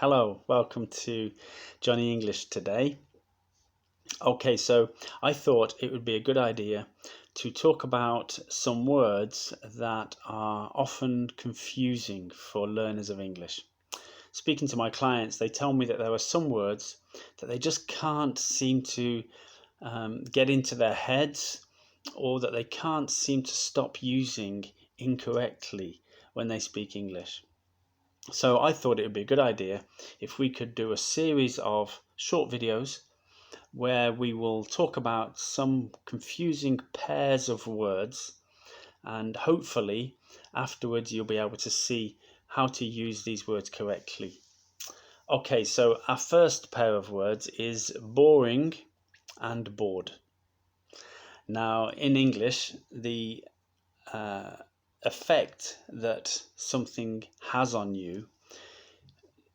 Hello, welcome to Johnny English today. Okay, so I thought it would be a good idea to talk about some words that are often confusing for learners of English. Speaking to my clients, they tell me that there are some words that they just can't seem to get into their heads, or that they can't seem to stop using incorrectly when they speak English. So I thought it would be a good idea if we could do a series of short videos where we will talk about some confusing pairs of words, and hopefully afterwards you'll be able to see how to use these words correctly. Okay, so our first pair of words is boring and bored. Now in English, the effect that something has on you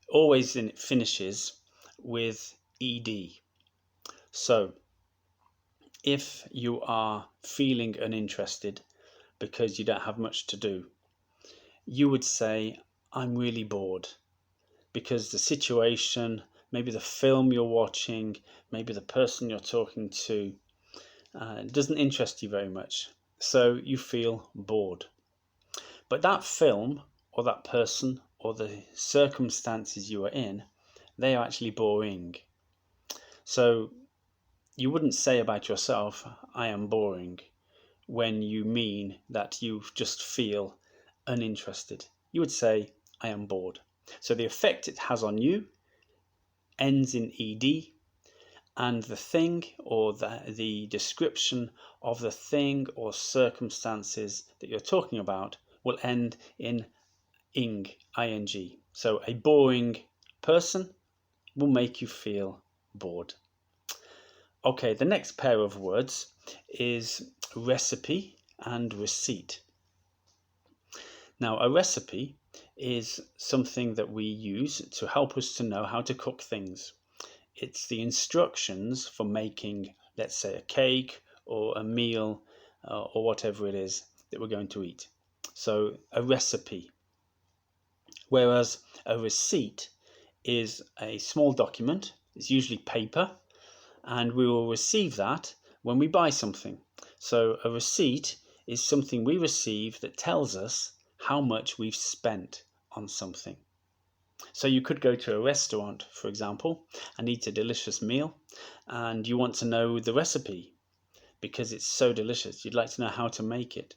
always finishes with ed. So if you are feeling uninterested because you don't have much to do, you would say, I'm really bored, because the situation, maybe the film you're watching, maybe the person you're talking to doesn't interest you very much, so you feel bored. But that film or that person or the circumstances you are in, they are actually boring. So you wouldn't say about yourself, I am boring, when you mean that you just feel uninterested. You would say, I am bored. So the effect it has on you ends in ed, and the thing or the description of the thing or circumstances that you're talking about will end in ing. So a boring person will make you feel bored. Okay, the next pair of words is recipe and receipt. Now, a recipe is something that we use to help us to know how to cook things. It's the instructions for making, let's say, a cake or a meal or whatever it is that we're going to eat. So a recipe. Whereas a receipt is a small document. It's usually paper, and we will receive that when we buy something. So a receipt is something we receive that tells us how much we've spent on something. So you could go to a restaurant, for example, and eat a delicious meal, and you want to know the recipe because it's so delicious. You'd like to know how to make it.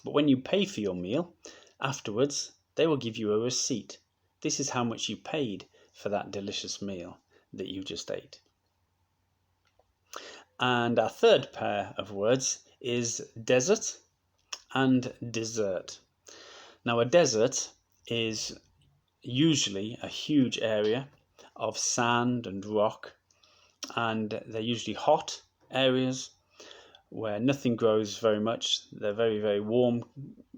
But when you pay for your meal, afterwards, they will give you a receipt. This is how much you paid for that delicious meal that you just ate. And our third pair of words is desert and dessert. Now, a desert is usually a huge area of sand and rock, and they're usually hot areas where nothing grows very much. They're very, very warm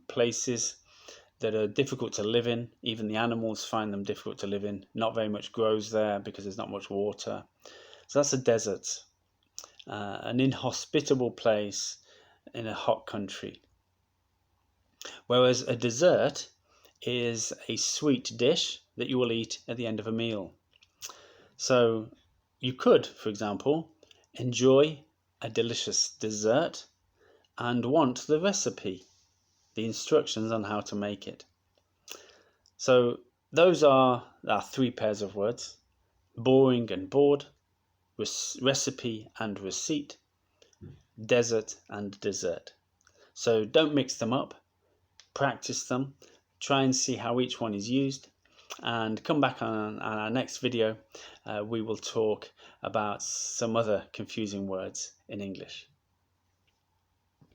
places that are difficult to live in. Even the animals find them difficult to live in. Not very much grows there because there's not much water. So that's a desert, an inhospitable place in a hot country. Whereas a dessert is a sweet dish that you will eat at the end of a meal. So you could, for example, enjoy a delicious dessert and want the recipe, the instructions on how to make it. So those are our three pairs of words: boring and bored, recipe and receipt, desert and dessert. So don't mix them up, practice them, try and see how each one is used, and come back on our next video. We will talk about some other confusing words in English.